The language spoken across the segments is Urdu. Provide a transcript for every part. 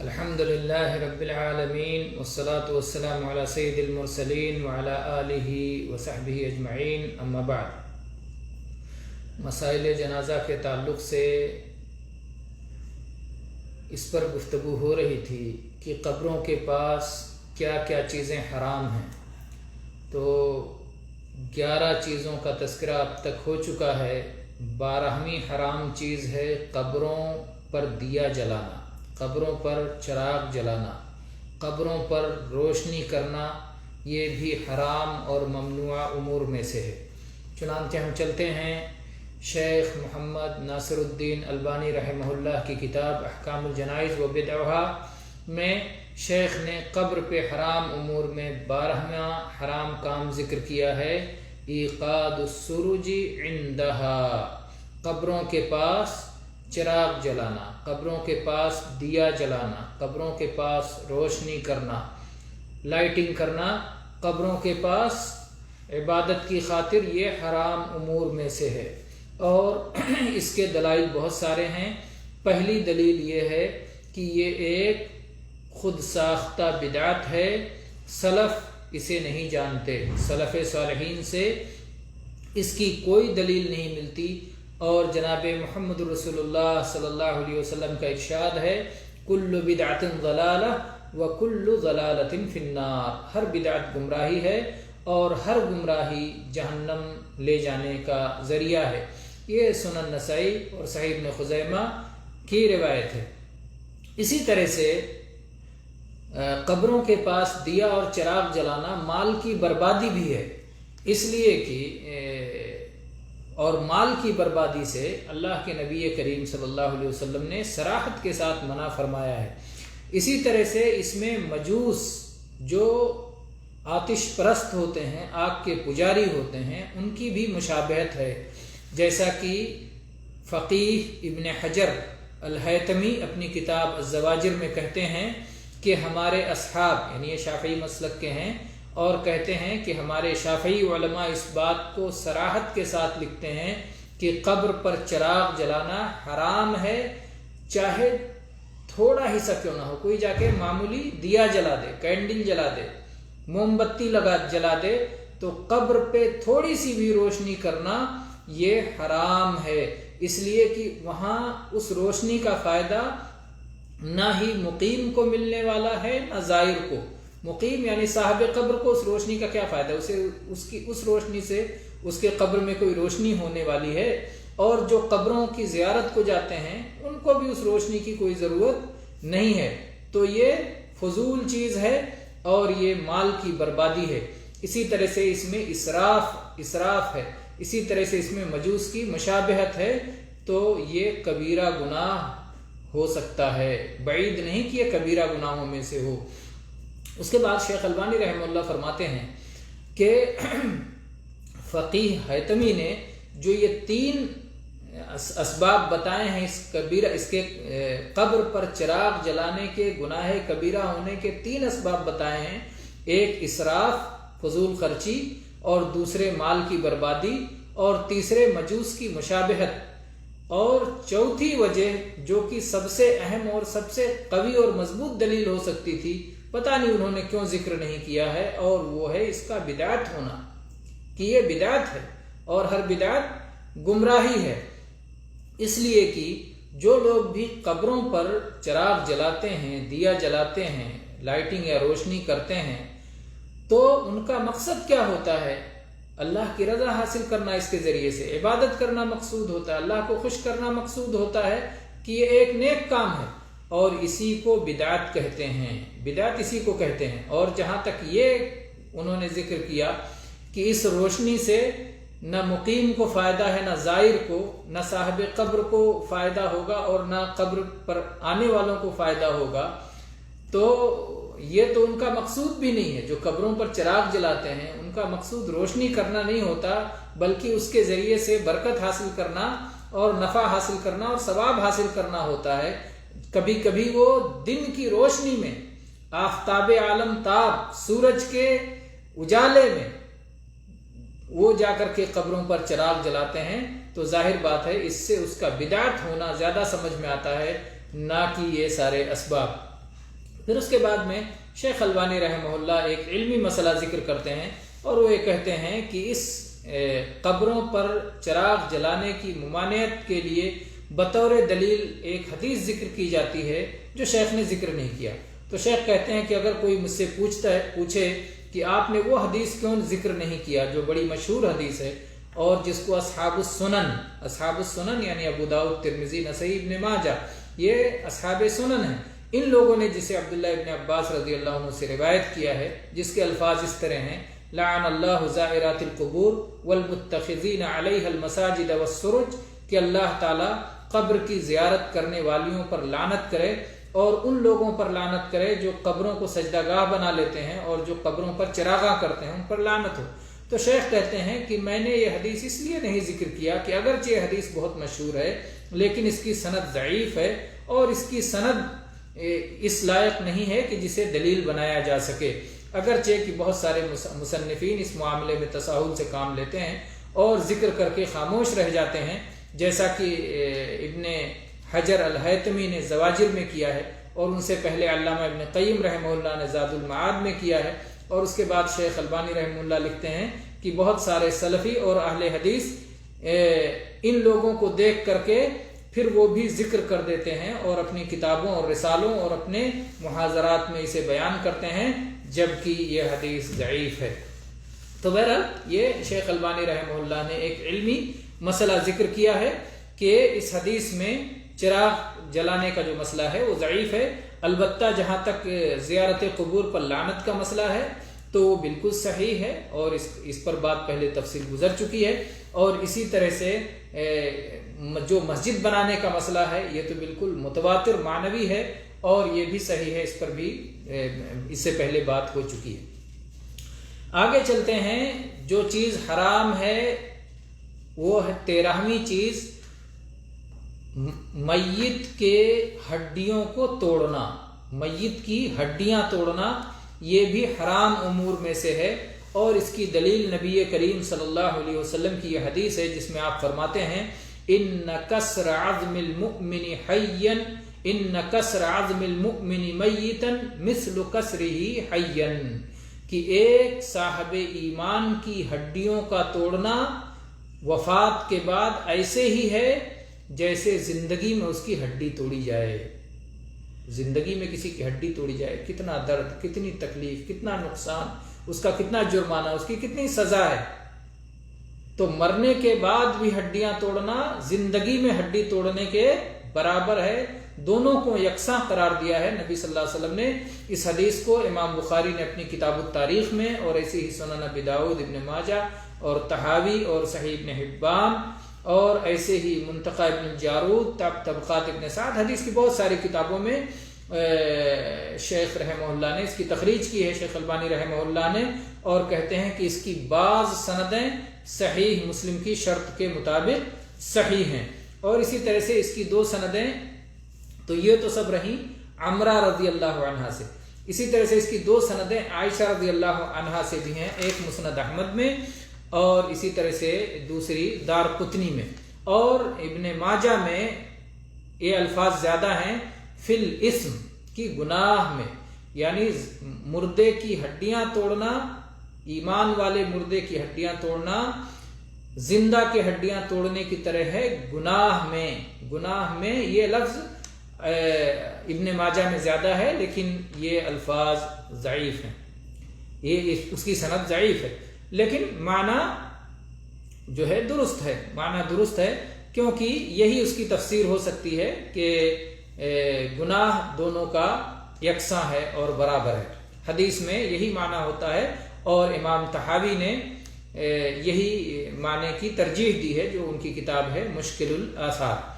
الحمدللہ رب العالمین والصلاة والسلام علی سید المرسلین وعلی آلہ وصحبہ اجمعین، اما بعد۔ مسائل جنازہ کے تعلق سے اس پر گفتگو ہو رہی تھی کہ قبروں کے پاس کیا کیا چیزیں حرام ہیں، تو 11 چیزوں کا تذکرہ اب تک ہو چکا ہے۔ 12ویں حرام چیز ہے قبروں پر دیا جلانا، قبروں پر چراغ جلانا، قبروں پر روشنی کرنا، یہ بھی حرام اور ممنوع امور میں سے ہے۔ چنانچہ ہم چلتے ہیں شیخ محمد ناصر الدین البانی رحمہ اللہ کی کتاب احکام الجنائز و بدعہا میں شیخ نے قبر پہ حرام امور میں 12واں حرام کام ذکر کیا ہے، ایقاد السرج عندہا، قبروں کے پاس چراغ جلانا، قبروں کے پاس دیا جلانا، قبروں کے پاس روشنی کرنا، لائٹنگ کرنا، قبروں کے پاس عبادت کی خاطر، یہ حرام امور میں سے ہے۔ اور اس کے دلائل بہت سارے ہیں۔ پہلی دلیل یہ ہے کہ یہ ایک خود ساختہ بدعت ہے، سلف اسے نہیں جانتے، سلف صالحین سے اس کی کوئی دلیل نہیں ملتی۔ اور جناب محمد رسول اللہ صلی اللہ علیہ وسلم کا ارشاد ہے، کل بدعت ضلالہ وکل ضلالۃ فی النار، ہر بدعت گمراہی ہے اور ہر گمراہی جہنم لے جانے کا ذریعہ ہے۔ یہ سنن نسائی اور صحیح ابن خزیمہ کی روایت ہے۔ اسی طرح سے قبروں کے پاس دیا اور چراغ جلانا مال کی بربادی بھی ہے، اس لیے کہ اور مال کی بربادی سے اللہ کے نبی کریم صلی اللہ علیہ وسلم نے صراحت کے ساتھ منع فرمایا ہے۔ اسی طرح سے اس میں مجوس جو آتش پرست ہوتے ہیں، آگ کے پجاری ہوتے ہیں، ان کی بھی مشابہت ہے، جیسا کہ فقیہ ابن حجر الہیتمی اپنی کتاب الزواجر میں کہتے ہیں کہ ہمارے اصحاب، یعنی یہ شافعی مسلک کے ہیں، اور کہتے ہیں کہ ہمارے شافعی علماء اس بات کو صراحت کے ساتھ لکھتے ہیں کہ قبر پر چراغ جلانا حرام ہے، چاہے تھوڑا ہی سا کیوں نہ ہو۔ کوئی جا کے معمولی دیا جلا دے، کینڈل جلا دے، موم بتی جلا دے، تو قبر پہ تھوڑی سی بھی روشنی کرنا یہ حرام ہے، اس لیے کہ وہاں اس روشنی کا فائدہ نہ ہی مقیم کو ملنے والا ہے نہ زائر کو۔ مقیم یعنی صاحب قبر کو اس روشنی کا کیا فائدہ، اس روشنی سے اس کے قبر میں کوئی روشنی ہونے والی ہے، اور جو قبروں کی زیارت کو جاتے ہیں ان کو بھی اس روشنی کی کوئی ضرورت نہیں ہے۔ تو یہ فضول چیز ہے اور یہ مال کی بربادی ہے۔ اسی طرح سے اس میں اسراف ہے، اسی طرح سے اس میں مجوس کی مشابہت ہے، تو یہ کبیرہ گناہ ہو سکتا ہے، بعید نہیں کہ یہ کبیرہ گناہوں میں سے ہو۔ اس کے بعد شیخ البانی رحمہ اللہ فرماتے ہیں کہ فقیہ حیتمی نے جو یہ 3 اسباب بتائے ہیں اس کے قبر پر چراغ جلانے کے گناہ کبیرہ ہونے کے 3 اسباب بتائے ہیں، ایک اسراف، فضول خرچی، اور دوسرے مال کی بربادی، اور تیسرے مجوس کی مشابہت، اور چوتھی وجہ جو کہ سب سے اہم اور سب سے قوی اور مضبوط دلیل ہو سکتی تھی، پتہ نہیں انہوں نے کیوں ذکر نہیں کیا ہے، اور وہ ہے اس کا بدعت ہونا، کہ یہ بدعت ہے اور ہر بدعت گمراہی ہے۔ اس لیے کہ جو لوگ بھی قبروں پر چراغ جلاتے ہیں، دیا جلاتے ہیں، لائٹنگ یا روشنی کرتے ہیں، تو ان کا مقصد کیا ہوتا ہے؟ اللہ کی رضا حاصل کرنا، اس کے ذریعے سے عبادت کرنا مقصود ہوتا ہے، اللہ کو خوش کرنا مقصود ہوتا ہے، کہ یہ ایک نیک کام ہے، اور اسی کو بدعت کہتے ہیں، بدعت اسی کو کہتے ہیں۔ اور جہاں تک یہ انہوں نے ذکر کیا کہ اس روشنی سے نہ مقیم کو فائدہ ہے نہ زائر کو، نہ صاحب قبر کو فائدہ ہوگا اور نہ قبر پر آنے والوں کو فائدہ ہوگا، تو یہ تو ان کا مقصود بھی نہیں ہے۔ جو قبروں پر چراغ جلاتے ہیں ان کا مقصود روشنی کرنا نہیں ہوتا، بلکہ اس کے ذریعے سے برکت حاصل کرنا اور نفع حاصل کرنا اور ثواب حاصل کرنا ہوتا ہے۔ کبھی کبھی وہ دن کی روشنی میں، آفتاب عالم تاب، سورج کے اجالے میں وہ جا کر کے قبروں پر چراغ جلاتے ہیں، تو ظاہر بات ہے اس سے اس کا بدعت ہونا زیادہ سمجھ میں آتا ہے، نہ کہ یہ سارے اسباب۔ پھر اس کے بعد میں شیخ البانی رحمہ اللہ ایک علمی مسئلہ ذکر کرتے ہیں، اور وہ یہ کہتے ہیں کہ اس قبروں پر چراغ جلانے کی ممانعت کے لیے بطور دلیل ایک حدیث ذکر کی جاتی ہے جو شیخ نے ذکر نہیں کیا۔ تو شیخ کہتے ہیں کہ اگر کوئی مجھ سے پوچھے کہ آپ نے وہ حدیث کیوں ذکر نہیں کیا جو بڑی مشہور حدیث ہے اور جس کو اصحاب السنن یعنی ابو داؤد، ترمذی، نسائی، ابن ماجہ، یہ اصحاب سنن ہیں، ان لوگوں نے جسے عبداللہ ابن عباس رضی اللہ عنہ سے روایت کیا ہے، جس کے الفاظ اس طرح ہیں: لعن اللہ زائرات القبور والمتخذین علیہ المساجد والسرج، کہ اللہ تعالیٰ قبر کی زیارت کرنے والیوں پر لعنت کرے اور ان لوگوں پر لعنت کرے جو قبروں کو سجدہ گاہ بنا لیتے ہیں اور جو قبروں پر چراغاں کرتے ہیں، ان پر لعنت ہو۔ تو شیخ کہتے ہیں کہ میں نے یہ حدیث اس لیے نہیں ذکر کیا کہ اگرچہ یہ حدیث بہت مشہور ہے لیکن اس کی سند ضعیف ہے، اور اس کی سند اس لائق نہیں ہے کہ جسے دلیل بنایا جا سکے، اگرچہ کہ بہت سارے مصنفین اس معاملے میں تساہل سے کام لیتے ہیں اور ذکر کر کے خاموش رہ جاتے ہیں، جیسا کہ ابن حجر الہیتمی نے زواجر میں کیا ہے، اور ان سے پہلے علامہ ابن قیم رحمہ اللہ نے زاد المعاد میں کیا ہے، اور اس کے بعد شیخ البانی رحمہ اللہ لکھتے ہیں کہ بہت سارے سلفی اور اہل حدیث ان لوگوں کو دیکھ کر کے پھر وہ بھی ذکر کر دیتے ہیں اور اپنی کتابوں اور رسالوں اور اپنے محاضرات میں اسے بیان کرتے ہیں، جبکہ یہ حدیث ضعیف ہے۔ تو بہرحال یہ شیخ البانی رحمہ اللہ نے ایک علمی مسئلہ ذکر کیا ہے کہ اس حدیث میں چراغ جلانے کا جو مسئلہ ہے وہ ضعیف ہے، البتہ جہاں تک زیارت قبور پر لعنت کا مسئلہ ہے تو وہ بالکل صحیح ہے، اور اس پر بات پہلے تفصیل گزر چکی ہے، اور اسی طرح سے جو مسجد بنانے کا مسئلہ ہے یہ تو بالکل متواتر معنوی ہے، اور یہ بھی صحیح ہے، اس پر بھی اس سے پہلے بات ہو چکی ہے۔ آگے چلتے ہیں، جو چیز حرام ہے وہ ہے 13ویں چیز، میت کے ہڈیوں کو توڑنا، میت کی ہڈیاں توڑنا یہ بھی حرام امور میں سے ہے، اور اس کی دلیل نبی کریم صلی اللہ علیہ وسلم کی یہ حدیث ہے جس میں آپ فرماتے ہیں ان کسر عظم المؤمن حیا ان کسر عظم المؤمن میتا مثل کسرہ حیا، کہ ایک صاحب ایمان کی ہڈیوں کا توڑنا وفات کے بعد ایسے ہی ہے جیسے زندگی میں اس کی ہڈی توڑی جائے۔ زندگی میں کسی کی ہڈی توڑی جائے، کتنا درد، کتنی تکلیف، کتنا نقصان، اس کا کتنا جرمانہ، اس کی کتنی سزا ہے۔ تو مرنے کے بعد بھی ہڈیاں توڑنا زندگی میں ہڈی توڑنے کے برابر ہے، دونوں کو یکساں قرار دیا ہے نبی صلی اللہ علیہ وسلم نے۔ اس حدیث کو امام بخاری نے اپنی کتاب التاریخ میں، اور ایسے ہی سنن ابی داؤد، ابن ماجہ اور طحاوی اور صحیح ابن حبان، اور ایسے ہی منتقى ابن جارود، طبقات ابن سعد، حدیث کی بہت ساری کتابوں میں شیخ رحمہ اللہ نے اس کی تخریج کی ہے، شیخ البانی رحمہ اللہ نے، اور کہتے ہیں کہ اس کی بعض سندیں صحیح مسلم کی شرط کے مطابق صحیح ہیں، اور اسی طرح سے اس کی 2 سندیں، تو یہ تو سب رہیں عمرہ رضی اللہ عنہا سے، اسی طرح سے اس کی 2 سندیں عائشہ رضی اللہ عنہا سے بھی ہیں، ایک مسند احمد میں اور اسی طرح سے دوسری دارقطنی میں، اور ابن ماجہ میں یہ الفاظ زیادہ ہیں فی الاسم، کی گناہ میں، یعنی مردے کی ہڈیاں توڑنا، ایمان والے مردے کی ہڈیاں توڑنا زندہ کے ہڈیاں توڑنے کی طرح ہے گناہ میں۔ گناہ میں یہ لفظ ابن ماجہ میں زیادہ ہے، لیکن یہ الفاظ ضعیف ہیں، یہ اس کی سند ضعیف ہے، لیکن معنی جو ہے درست ہے، معنی درست ہے، کیونکہ یہی اس کی تفسیر ہو سکتی ہے کہ گناہ دونوں کا یکساں ہے اور برابر ہے، حدیث میں یہی معنی ہوتا ہے، اور امام طحاوی نے یہی معنی کی ترجیح دی ہے جو ان کی کتاب ہے مشکل الآثار۔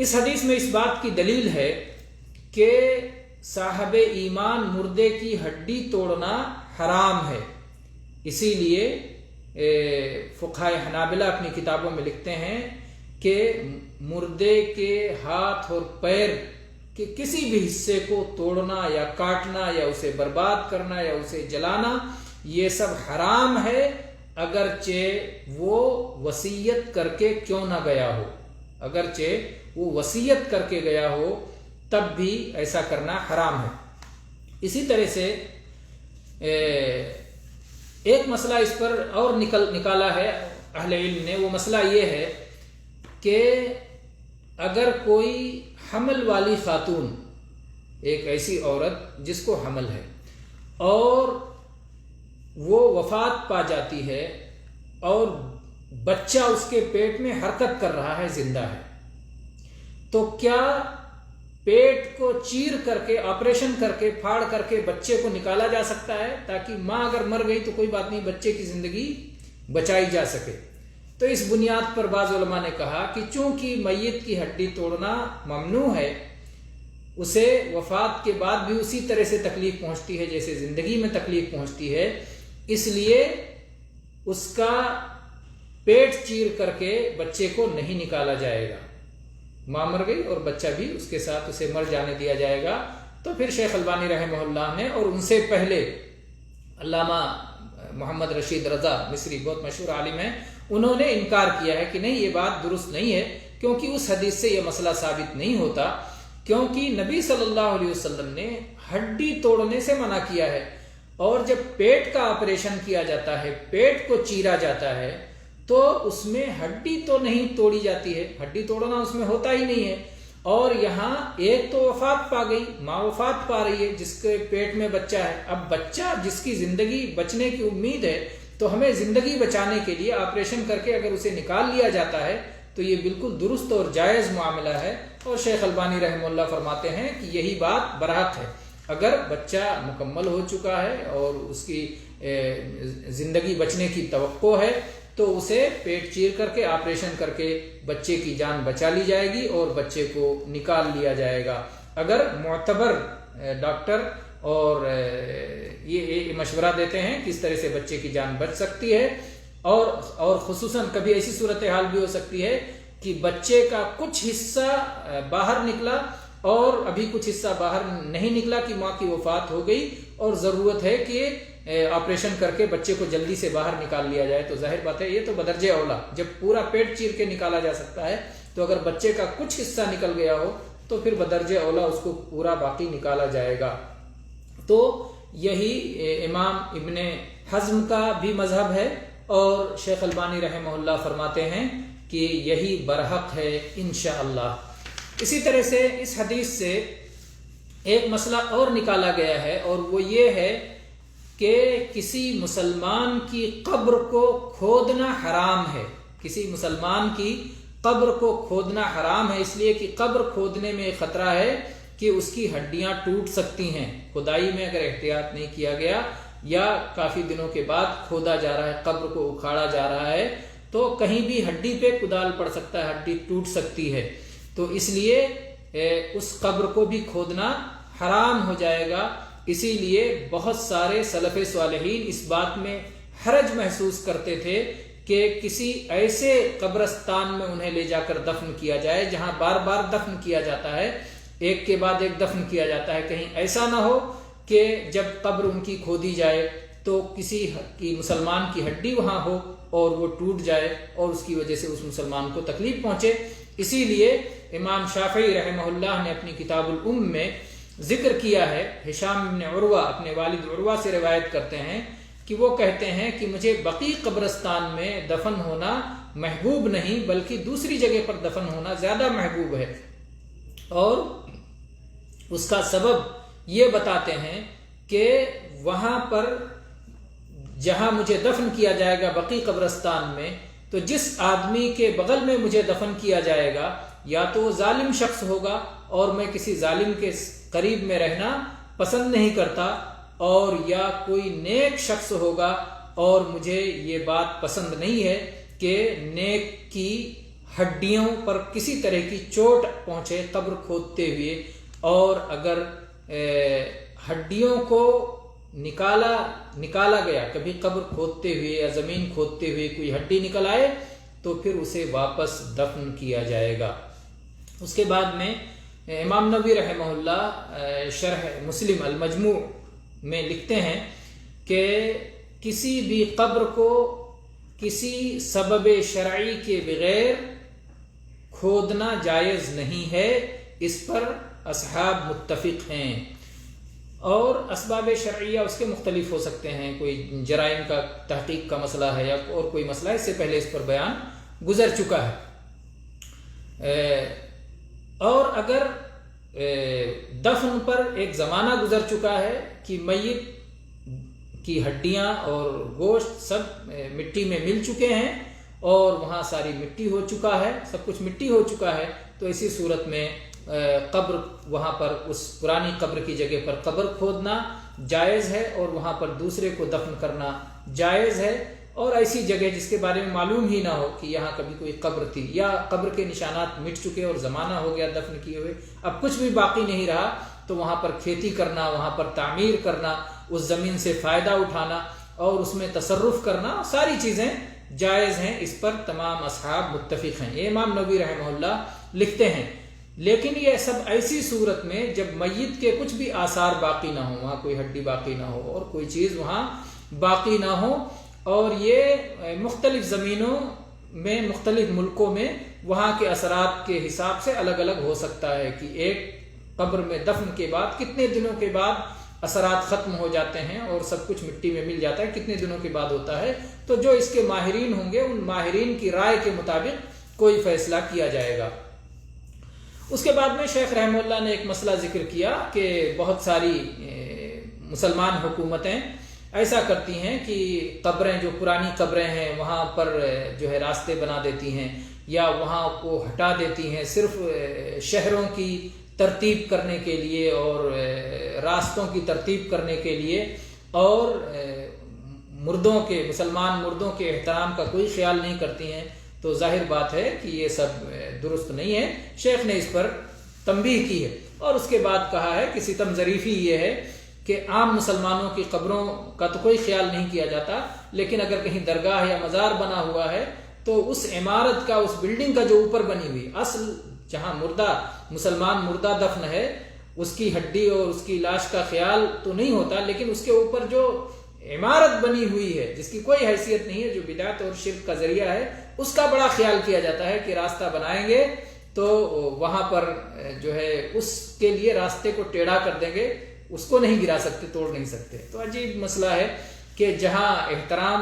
اس حدیث میں اس بات کی دلیل ہے کہ صاحب ایمان مردے کی ہڈی توڑنا حرام ہے، اسی لیے فقہائے حنابلہ اپنی کتابوں میں لکھتے ہیں کہ مردے کے ہاتھ اور پیر کے کسی بھی حصے کو توڑنا یا کاٹنا یا اسے برباد کرنا یا اسے جلانا یہ سب حرام ہے، اگرچہ وہ وصیت کر کے کیوں نہ گیا ہو، اگرچہ وہ وصیت کر کے گیا ہو تب بھی ایسا کرنا حرام ہے۔ اسی طرح سے ایک مسئلہ اس پر اور نکالا ہے اہل علم نے، وہ مسئلہ یہ ہے کہ اگر کوئی حمل والی خاتون، ایک ایسی عورت جس کو حمل ہے اور وہ وفات پا جاتی ہے اور بچہ اس کے پیٹ میں حرکت کر رہا ہے، زندہ ہے، تو کیا پیٹ کو چیر کر کے، آپریشن کر کے، پھاڑ کر کے بچے کو نکالا جا سکتا ہے تاکہ ماں اگر مر گئی تو کوئی بات نہیں، بچے کی زندگی بچائی جا سکے؟ تو اس بنیاد پر بعض علماء نے کہا کہ چونکہ میت کی ہڈی توڑنا ممنوع ہے، اسے وفات کے بعد بھی اسی طرح سے تکلیف پہنچتی ہے جیسے زندگی میں تکلیف پہنچتی ہے، اس لیے اس کا پیٹ چیر کر کے بچے کو نہیں نکالا جائے گا۔ ماں مر گئی اور بچہ بھی اس کے ساتھ اسے مر جانے دیا جائے گا۔ تو پھر شیخ البانی رحمہ اللہ نے اور ان سے پہلے علامہ محمد رشید رضا مصری، بہت مشہور عالم ہیں، انہوں نے انکار کیا ہے کہ نہیں، یہ بات درست نہیں ہے، کیونکہ اس حدیث سے یہ مسئلہ ثابت نہیں ہوتا، کیونکہ نبی صلی اللہ علیہ وسلم نے ہڈی توڑنے سے منع کیا ہے، اور جب پیٹ کا آپریشن کیا جاتا ہے، پیٹ کو چیرا جاتا ہے، تو اس میں ہڈی تو نہیں توڑی جاتی ہے، ہڈی توڑنا اس میں ہوتا ہی نہیں ہے۔ اور یہاں ایک تو وفات پا گئی، ماں وفات پا رہی ہے جس کے پیٹ میں بچہ ہے، اب بچہ جس کی زندگی بچنے کی امید ہے، تو ہمیں زندگی بچانے کے لیے آپریشن کر کے اگر اسے نکال لیا جاتا ہے تو یہ بالکل درست اور جائز معاملہ ہے۔ اور شیخ البانی رحمہ اللہ فرماتے ہیں کہ یہی بات برحق ہے، اگر بچہ مکمل ہو چکا ہے اور اس کی زندگی بچنے کی توقع ہے تو اسے پیٹ چیر کر کے، آپریشن کر کے بچے کی جان بچا لی جائے گی اور بچے کو نکال لیا جائے گا۔ اگر معتبر ڈاکٹر اور یہ مشورہ دیتے ہیں کس طرح سے بچے کی جان بچ سکتی ہے، اور خصوصاً کبھی ایسی صورتحال بھی ہو سکتی ہے کہ بچے کا کچھ حصہ باہر نکلا اور ابھی کچھ حصہ باہر نہیں نکلا کہ ماں کی وفات ہو گئی اور ضرورت ہے کہ آپریشن کر کے بچے کو جلدی سے باہر نکال لیا جائے، تو ظاہر بات ہے یہ تو بدرجہ اولا، جب پورا پیٹ چیر کے نکالا جا سکتا ہے تو اگر بچے کا کچھ حصہ نکل گیا ہو تو پھر بدرجہ اولا اس کو پورا باقی نکالا جائے گا۔ تو یہی امام ابن حزم کا بھی مذہب ہے، اور شیخ البانی رحمہ اللہ فرماتے ہیں کہ یہی برحق ہے انشاءاللہ۔ اسی طرح سے اس حدیث سے ایک مسئلہ اور نکالا گیا ہے، اور وہ یہ ہے کہ کسی مسلمان کی قبر کو کھودنا حرام ہے، کسی مسلمان کی قبر کو کھودنا حرام ہے، اس لیے کہ قبر کھودنے میں خطرہ ہے کہ اس کی ہڈیاں ٹوٹ سکتی ہیں، کھدائی میں اگر احتیاط نہیں کیا گیا یا کافی دنوں کے بعد کھودا جا رہا ہے، قبر کو اکھاڑا جا رہا ہے تو کہیں بھی ہڈی پہ کدال پڑ سکتا ہے، ہڈی ٹوٹ سکتی ہے، تو اس لیے اس قبر کو بھی کھودنا حرام ہو جائے گا۔ اسی لیے بہت سارے سلف صالحین اس بات میں حرج محسوس کرتے تھے کہ کسی ایسے قبرستان میں انہیں لے جا کر دفن کیا جائے جہاں بار بار دفن کیا جاتا ہے، ایک کے بعد ایک دفن کیا جاتا ہے، کہیں ایسا نہ ہو کہ جب قبر ان کی کھودی جائے تو کسی کی مسلمان کی ہڈی وہاں ہو اور وہ ٹوٹ جائے اور اس کی وجہ سے اس مسلمان کو تکلیف پہنچے۔ اسی لیے امام شافعی رحمہ اللہ نے اپنی کتاب الام میں ذکر کیا ہے، ہشام بن عروہ اپنے والد عروہ سے روایت کرتے ہیں کہ وہ کہتے ہیں کہ مجھے بقیع قبرستان میں دفن ہونا محبوب نہیں بلکہ دوسری جگہ پر دفن ہونا زیادہ محبوب ہے، اور اس کا سبب یہ بتاتے ہیں کہ وہاں پر جہاں مجھے دفن کیا جائے گا بقیع قبرستان میں، تو جس آدمی کے بغل میں مجھے دفن کیا جائے گا یا تو وہ ظالم شخص ہوگا اور میں کسی ظالم کے قریب میں رہنا پسند نہیں کرتا، اور یا کوئی نیک شخص ہوگا اور مجھے یہ بات پسند نہیں ہے کہ نیک کی ہڈیوں پر کسی طرح کی چوٹ پہنچے قبر کھودتے ہوئے، اور اگر ہڈیوں کو نکالا گیا، کبھی قبر کھودتے ہوئے یا زمین کھودتے ہوئے کوئی ہڈی نکل آئے تو پھر اسے واپس دفن کیا جائے گا۔ اس کے بعد میں امام نووی رحمہ اللہ شرح مسلم المجموع میں لکھتے ہیں کہ کسی بھی قبر کو کسی سبب شرعی کے بغیر کھودنا جائز نہیں ہے، اس پر اصحاب متفق ہیں، اور اسباب شرعیہ اس کے مختلف ہو سکتے ہیں، کوئی جرائم کا تحقیق کا مسئلہ ہے یا اور کوئی مسئلہ، اس سے پہلے اس پر بیان گزر چکا ہے۔ اور اگر دفن پر ایک زمانہ گزر چکا ہے کہ میت کی ہڈیاں اور گوشت سب مٹی میں مل چکے ہیں اور وہاں ساری مٹی ہو چکا ہے، سب کچھ مٹی ہو چکا ہے، تو اسی صورت میں قبر، وہاں پر اس پرانی قبر کی جگہ پر قبر کھودنا جائز ہے اور وہاں پر دوسرے کو دفن کرنا جائز ہے۔ اور ایسی جگہ جس کے بارے میں معلوم ہی نہ ہو کہ یہاں کبھی کوئی قبر تھی، یا قبر کے نشانات مٹ چکے اور زمانہ ہو گیا دفن کیے ہوئے، اب کچھ بھی باقی نہیں رہا، تو وہاں پر کھیتی کرنا، وہاں پر تعمیر کرنا، اس زمین سے فائدہ اٹھانا اور اس میں تصرف کرنا، ساری چیزیں جائز ہیں، اس پر تمام اصحاب متفق ہیں۔ یہ امام نووی رحمہ اللہ لکھتے ہیں۔ لیکن یہ سب ایسی صورت میں جب میت کے کچھ بھی آثار باقی نہ ہوں، وہاں کوئی ہڈی باقی نہ ہو اور کوئی چیز وہاں باقی نہ ہو، اور یہ مختلف زمینوں میں، مختلف ملکوں میں وہاں کے اثرات کے حساب سے الگ الگ ہو سکتا ہے کہ ایک قبر میں دفن کے بعد کتنے دنوں کے بعد اثرات ختم ہو جاتے ہیں اور سب کچھ مٹی میں مل جاتا ہے، کتنے دنوں کے بعد ہوتا ہے، تو جو اس کے ماہرین ہوں گے ان ماہرین کی رائے کے مطابق کوئی فیصلہ کیا جائے گا۔ اس کے بعد میں شیخ رحمہ اللہ نے ایک مسئلہ ذکر کیا کہ بہت ساری مسلمان حکومتیں ایسا کرتی ہیں کہ قبریں، جو پرانی قبریں ہیں وہاں پر جو ہے راستے بنا دیتی ہیں یا وہاں کو ہٹا دیتی ہیں، صرف شہروں کی ترتیب کرنے کے لیے اور راستوں کی ترتیب کرنے کے لیے، اور مردوں کے، مسلمان مردوں کے احترام کا کوئی خیال نہیں کرتی ہیں، تو ظاہر بات ہے کہ یہ سب درست نہیں ہے۔ شیخ نے اس پر تنبیہ کی ہے اور اس کے بعد کہا ہے کہ ستم ظریفی یہ ہے کہ عام مسلمانوں کی قبروں کا تو کوئی خیال نہیں کیا جاتا، لیکن اگر کہیں درگاہ یا مزار بنا ہوا ہے تو اس عمارت کا، اس بلڈنگ کا جو اوپر بنی ہوئی اصل جہاں مردہ مسلمان مردہ دفن ہے، اس کی ہڈی اور اس کی لاش کا خیال تو نہیں ہوتا، لیکن اس کے اوپر جو عمارت بنی ہوئی ہے جس کی کوئی حیثیت نہیں ہے، جو بدعت اور شرک کا ذریعہ ہے، اس کا بڑا خیال کیا جاتا ہے کہ راستہ بنائیں گے تو وہاں پر جو ہے اس کے لیے راستے کو ٹیڑھا کر دیں گے، اس کو نہیں گرا سکتے، توڑ نہیں سکتے۔ تو عجیب مسئلہ ہے کہ جہاں احترام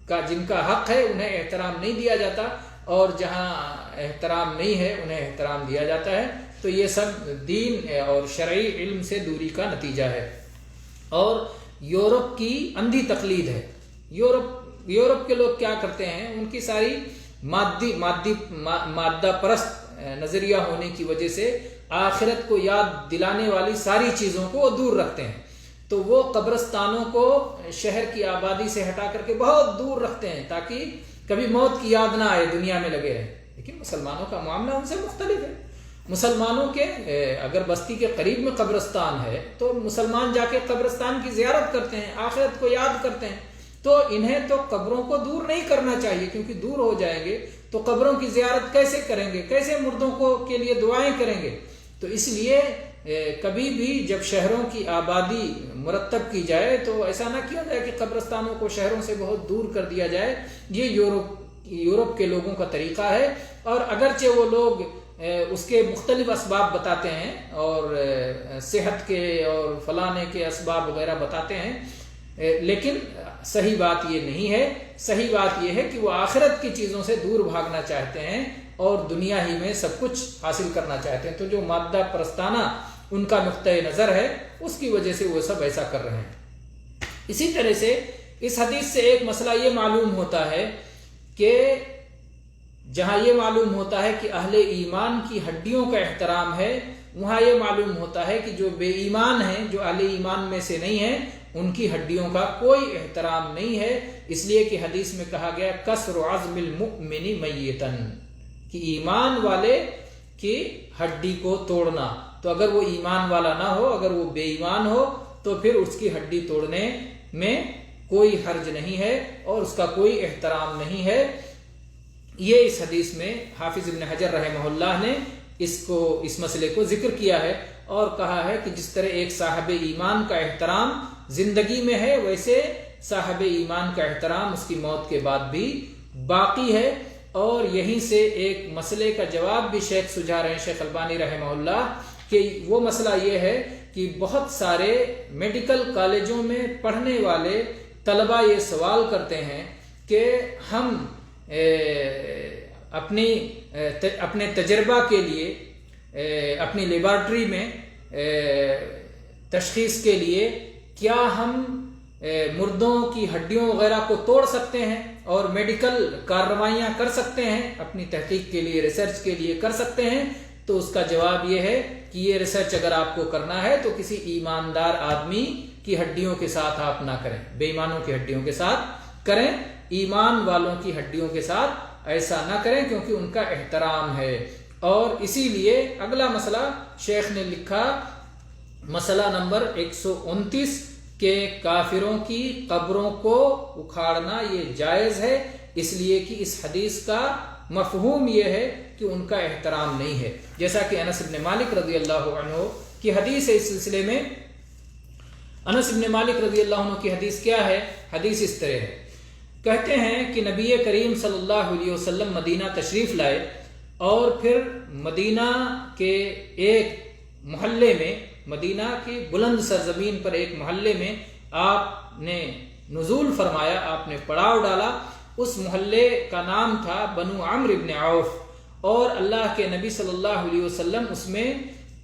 کا، جن کا حق ہے انہیں احترام نہیں دیا جاتا، اور جہاں احترام نہیں ہے انہیں احترام دیا جاتا ہے، تو یہ سب دین اور شرعی علم سے دوری کا نتیجہ ہے۔ اور یورپ کی اندھی تقلید ہے۔ یورپ کے لوگ کیا کرتے ہیں، ان کی ساری مادہ پرست نظریہ ہونے کی وجہ سے آخرت کو یاد دلانے والی ساری چیزوں کو وہ دور رکھتے ہیں، تو وہ قبرستانوں کو شہر کی آبادی سے ہٹا کر کے بہت دور رکھتے ہیں تاکہ کبھی موت کی یاد نہ آئے، دنیا میں لگے رہیں۔ لیکن مسلمانوں کا معاملہ ان سے مختلف ہے۔ مسلمانوں کے اگر بستی کے قریب میں قبرستان ہے تو مسلمان جا کے قبرستان کی زیارت کرتے ہیں، آخرت کو یاد کرتے ہیں، تو انہیں تو قبروں کو دور نہیں کرنا چاہیے، کیونکہ دور ہو جائیں گے تو قبروں کی زیارت کیسے کریں گے، کیسے مردوں کو کے لیے دعائیں کریں گے۔ تو اس لیے کبھی بھی جب شہروں کی آبادی مرتب کی جائے تو ایسا نہ کیا جائے کہ قبرستانوں کو شہروں سے بہت دور کر دیا جائے۔ یہ یورپ کے لوگوں کا طریقہ ہے، اور اگرچہ وہ لوگ اس کے مختلف اسباب بتاتے ہیں اور صحت کے اور فلانے کے اسباب وغیرہ بتاتے ہیں، لیکن صحیح بات یہ نہیں ہے۔ صحیح بات یہ ہے کہ وہ آخرت کی چیزوں سے دور بھاگنا چاہتے ہیں اور دنیا ہی میں سب کچھ حاصل کرنا چاہتے ہیں، تو جو مادہ پرستانہ ان کا نقطۂ نظر ہے اس کی وجہ سے وہ سب ایسا کر رہے ہیں۔ اسی طرح سے اس حدیث سے ایک مسئلہ یہ معلوم ہوتا ہے کہ جہاں یہ معلوم ہوتا ہے کہ اہل ایمان کی ہڈیوں کا احترام ہے، وہاں یہ معلوم ہوتا ہے کہ جو بے ایمان ہیں، جو اہل ایمان میں سے نہیں ہیں، ان کی ہڈیوں کا کوئی احترام نہیں ہے، اس لیے کہ حدیث میں کہا گیا کسر عظم المؤمن میتن، کہ ایمان والے کی ہڈی کو توڑنا۔ تو اگر وہ ایمان والا نہ ہو، اگر وہ بے ایمان ہو، تو پھر اس کی ہڈی توڑنے میں کوئی حرج نہیں ہے اور اس کا کوئی احترام نہیں ہے۔ یہ اس حدیث میں حافظ ابن حجر رحمہ اللہ نے اس مسئلے کو ذکر کیا ہے اور کہا ہے کہ جس طرح ایک صاحب ایمان کا احترام زندگی میں ہے، ویسے صاحب ایمان کا احترام اس کی موت کے بعد بھی باقی ہے۔ اور یہیں سے ایک مسئلے کا جواب بھی شیخ سجھا رہے ہیں، شیخ البانی رحمہ اللہ، کہ وہ مسئلہ یہ ہے کہ بہت سارے میڈیکل کالجوں میں پڑھنے والے طلبہ یہ سوال کرتے ہیں کہ ہم اپنے تجربہ کے لیے اپنی لیبارٹری میں تشخیص کے لیے کیا ہم مردوں کی ہڈیوں وغیرہ کو توڑ سکتے ہیں اور میڈیکل کارروائیاں کر سکتے ہیں، اپنی تحقیق کے لیے، ریسرچ کے لیے کر سکتے ہیں؟ تو اس کا جواب یہ ہے کہ یہ ریسرچ اگر آپ کو کرنا ہے تو کسی ایماندار آدمی کی ہڈیوں کے ساتھ آپ نہ کریں، بے ایمانوں کی ہڈیوں کے ساتھ کریں، ایمان والوں کی ہڈیوں کے ساتھ ایسا نہ کریں، کیونکہ ان کا احترام ہے۔ اور اسی لیے اگلا مسئلہ شیخ نے لکھا، مسئلہ نمبر 129 کہ کافروں کی قبروں کو اکھاڑنا یہ جائز ہے، اس لیے کہ اس حدیث کا مفہوم یہ ہے کہ ان کا احترام نہیں ہے، جیسا کہ انس بن مالک رضی اللہ عنہ کی حدیث ہے۔ اس سلسلے میں انس بن مالک رضی اللہ عنہ کی حدیث کیا ہے؟ حدیث اس طرح ہے، کہتے ہیں کہ نبی کریم صلی اللہ علیہ وسلم مدینہ تشریف لائے اور پھر مدینہ کے ایک محلے میں، مدینہ کی بلند سرزمین پر ایک محلے میں آپ نے نزول فرمایا، آپ نے پڑاؤ ڈالا۔ اس محلے کا نام تھا بنو عمرو بن عوف، اور اللہ کے نبی صلی اللہ علیہ وسلم اس میں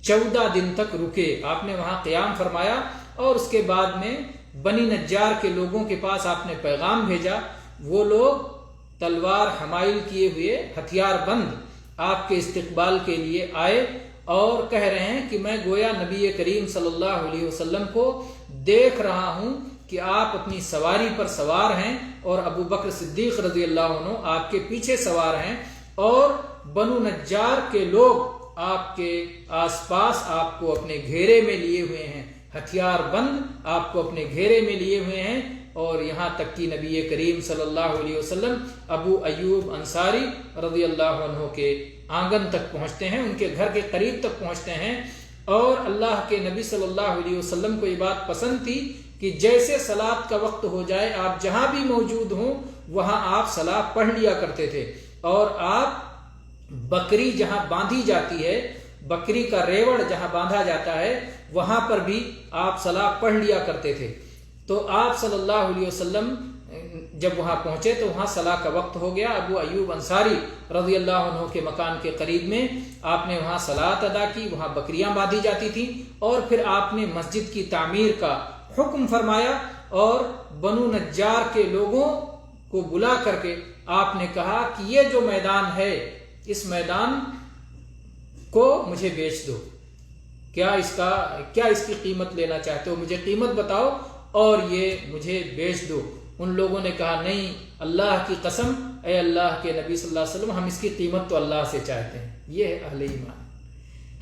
14 دن تک رکے، آپ نے وہاں قیام فرمایا، اور اس کے بعد میں بنی نجار کے لوگوں کے پاس آپ نے پیغام بھیجا۔ وہ لوگ تلوار حمائل کیے ہوئے، ہتھیار بند آپ کے استقبال کے لیے آئے اور کہہ رہے ہیں کہ میں گویا نبی کریم صلی اللہ علیہ وسلم کو دیکھ رہا ہوں کہ آپ اپنی سواری پر سوار ہیں اور ابو بکر صدیق رضی اللہ عنہ آپ کے پیچھے سوار ہیں، اور بنو نجار کے لوگ آپ کے آس پاس آپ کو اپنے گھیرے میں لیے ہوئے ہیں، ہتھیار بند آپ کو اپنے گھیرے میں لیے ہوئے ہیں، اور یہاں تک کہ نبی کریم صلی اللہ علیہ وسلم ابو ایوب انصاری رضی اللہ عنہ کے آنگن تک پہنچتے ہیں، ان کے گھر کے قریب تک پہنچتے ہیں۔ اور اللہ کے نبی صلی اللہ علیہ وسلم کو یہ بات پسند تھی کہ جیسے صلاۃ کا وقت ہو جائے آپ جہاں بھی موجود ہوں وہاں آپ صلاۃ پڑھ لیا کرتے تھے، اور آپ بکری جہاں باندھی جاتی ہے، بکری کا ریوڑ جہاں باندھا جاتا ہے وہاں پر بھی آپ صلاۃ پڑھ لیا کرتے تھے۔ تو آپ صلی اللہ علیہ وسلم جب وہاں پہنچے تو وہاں صلاۃ کا وقت ہو گیا۔ ابو ایوب انصاری رضی اللہ عنہ کے مکان کے قریب میں آپ نے وہاں صلاۃ ادا کی، وہاں بکریاں باندھی جاتی تھیں، اور پھر آپ نے مسجد کی تعمیر کا حکم فرمایا، اور بنو نجار کے لوگوں کو بلا کر کے آپ نے کہا کہ یہ جو میدان ہے اس میدان کو مجھے بیچ دو، کیا اس کی قیمت لینا چاہتے ہو؟ مجھے قیمت بتاؤ اور یہ مجھے بیچ دو۔ ان لوگوں نے کہا نہیں، اللہ کی قسم اے اللہ کے نبی صلی اللہ علیہ وسلم، ہم اس کی قیمت تو اللہ سے چاہتے ہیں۔ یہ ہے اہل ایمان،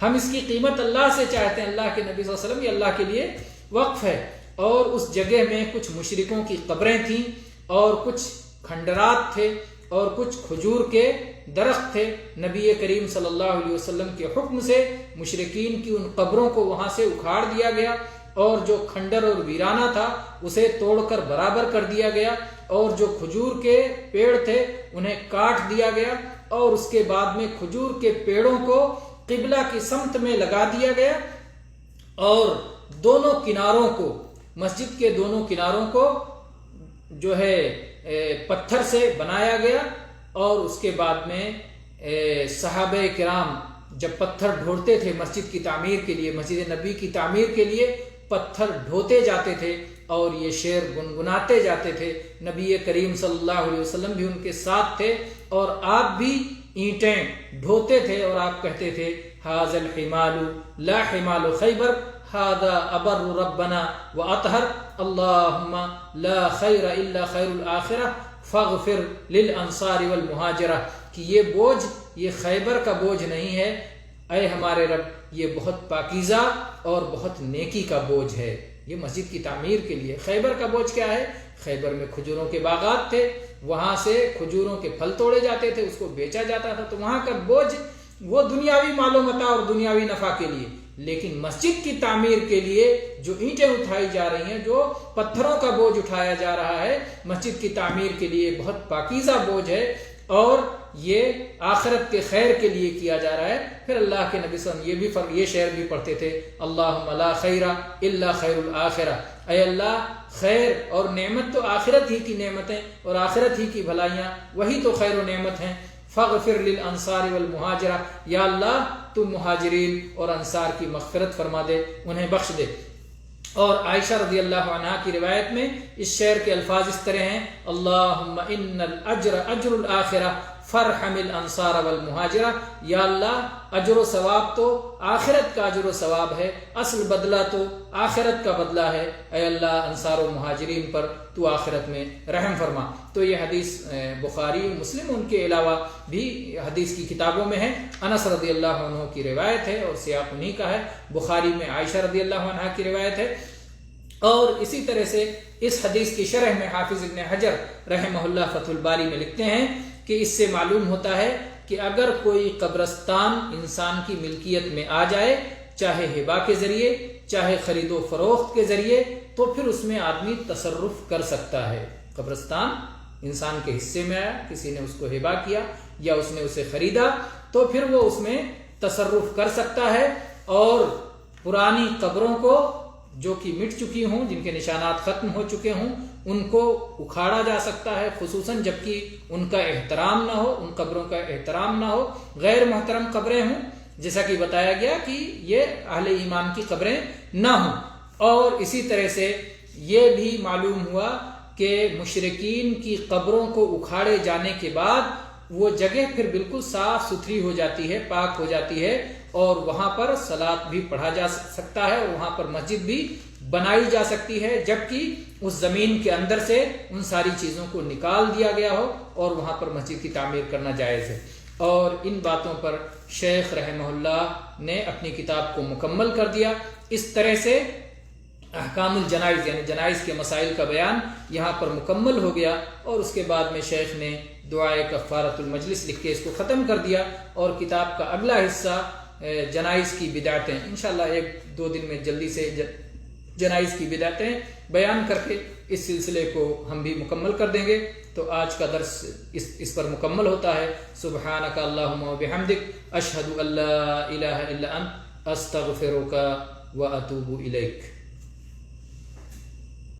ہم اس کی قیمت اللہ سے چاہتے ہیں، اللہ کے نبی صلی اللہ علیہ وسلم، یہ اللہ کے لیے وقف ہے۔ اور اس جگہ میں کچھ مشرکوں کی قبریں تھیں، اور کچھ کھنڈرات تھے، اور کچھ کھجور کے درخت تھے۔ نبی کریم صلی اللہ علیہ وسلم کے حکم سے مشرکین کی ان قبروں کو وہاں سے اکھاڑ دیا گیا، اور جو کھنڈر اور ویرانہ تھا اسے توڑ کر برابر کر دیا گیا، اور جو کھجور کے پیڑ تھے انہیں کاٹ دیا گیا، اور اس کے بعد میں کھجور کے پیڑوں کو قبلہ کی سمت میں لگا دیا گیا، اور دونوں کناروں کو، مسجد کے دونوں کناروں کو جو ہے پتھر سے بنایا گیا۔ اور اس کے بعد میں صحابہ کرام جب پتھر ڈھوتے تھے مسجد کی تعمیر کے لیے، مسجد نبی کی تعمیر کے لیے پتھر ڈھوتے جاتے تھے اور یہ شعر گنگناتے جاتے تھے۔ نبی کریم صلی اللہ علیہ وسلم بھی ان کے ساتھ تھے، اور آپ بھی اینٹیں ڈھوتے تھے، اور آپ کہتے تھے ھذا الحمال لا حمال خیبر ھذا ابر ربنا واطہر اللہم لا خیر الا خیر الآخرہ فاغفر للانصار والمہاجرہ، کہ یہ بوجھ، یہ خیبر کا بوجھ نہیں ہے اے ہمارے رب، یہ بہت پاکیزہ اور بہت نیکی کا بوجھ ہے۔ یہ مسجد کی تعمیر کے لیے۔ خیبر کا بوجھ کیا ہے؟ خیبر میں کھجوروں کے باغات تھے، وہاں سے کھجوروں کے پھل توڑے جاتے تھے، اس کو بیچا جاتا تھا، تو وہاں کا بوجھ وہ دنیاوی مال و متاع اور دنیاوی نفع کے لیے۔ لیکن مسجد کی تعمیر کے لیے جو اینٹیں اٹھائی جا رہی ہیں، جو پتھروں کا بوجھ اٹھایا جا رہا ہے، مسجد کی تعمیر کے لیے بہت پاکیزہ بوجھ ہے، اور یہ آخرت کے خیر کے لیے کیا جا رہا ہے۔ پھر اللہ کے نبی صلی اللہ علیہ وسلم یہ شعر بھی پڑھتے تھے، اللہم لا خیر الا خیر الآخرہ، اے اللہ خیر اور نعمت تو آخرت ہی کی نعمتیں اور آخرت ہی کی بھلائیاں وہی تو خیر و نعمت ہیں۔ فاغفر للانصار والمہاجرہ، یا اللہ تو مہاجرین اور انصار کی مغفرت فرما دے، انہیں بخش دے۔ اور عائشہ رضی اللہ عنہا کی روایت میں اس شعر کے الفاظ اس طرح ہیں، اللہم ان الاجر اجر الآخرہ فرحم الانصار والمہاجرہ، یا اللہ اجر و ثواب تو آخرت کا اجر و ثواب ہے، اصل بدلہ تو آخرت کا بدلہ ہے، اے اللہ انصار و مہاجرین پر تو آخرت میں رحم فرما۔ تو یہ حدیث بخاری مسلم ان کے علاوہ بھی حدیث کی کتابوں میں ہے، انس رضی اللہ عنہ کی روایت ہے اور سیاق انہی کا ہے، بخاری میں عائشہ رضی اللہ عنہا کی روایت ہے۔ اور اسی طرح سے اس حدیث کی شرح میں حافظ ابن حجر رحمہ اللہ فتح الباری میں لکھتے ہیں کہ اس سے معلوم ہوتا ہے کہ اگر کوئی قبرستان انسان کی ملکیت میں آ جائے، چاہے ہبہ کے ذریعے چاہے خرید و فروخت کے ذریعے، تو پھر اس میں آدمی تصرف کر سکتا ہے۔ قبرستان انسان کے حصے میں آیا، کسی نے اس کو ہبہ کیا یا اس نے اسے خریدا، تو پھر وہ اس میں تصرف کر سکتا ہے، اور پرانی قبروں کو جو کہ مٹ چکی ہوں، جن کے نشانات ختم ہو چکے ہوں، ان کو اکھاڑا جا سکتا ہے، خصوصاً جبکہ ان کا احترام نہ ہو، ان قبروں کا احترام نہ ہو، غیر محترم قبریں ہوں، جیسا کہ بتایا گیا کہ یہ اہل ایمان کی قبریں نہ ہوں۔ اور اسی طرح سے یہ بھی معلوم ہوا کہ مشرکین کی قبروں کو اکھاڑے جانے کے بعد وہ جگہ پھر بالکل صاف ستھری ہو جاتی ہے، پاک ہو جاتی ہے، اور وہاں پر صلاۃ بھی پڑھا جا سکتا ہے، اور وہاں پر مسجد بھی بنائی جا سکتی ہے، جبکہ اس زمین کے اندر سے ان ساری چیزوں کو نکال دیا گیا ہو اور وہاں پر مسجد کی تعمیر کرنا جائز ہے۔ اور ان باتوں پر شیخ رحمہ اللہ نے اپنی کتاب کو مکمل کر دیا۔ اس طرح سے احکام الجنائز یعنی جنائز کے مسائل کا بیان یہاں پر مکمل ہو گیا، اور اس کے بعد میں شیخ نے دعائے کفارۃ المجلس لکھ کے اس کو ختم کر دیا، اور کتاب کا اگلا حصہ جنائز کی بدعتیں، انشاءاللہ 1-2 دن میں جلدی سے جنائز کی بدعتیں بیان کر کے اس سلسلے کو ہم بھی مکمل کر دیں گے۔ تو آج کا درس اس پر مکمل ہوتا ہے۔ سبحانک اللہم و بحمدک، اشہد ان لا الہ الا انت، استغفرک و اتوب الیک۔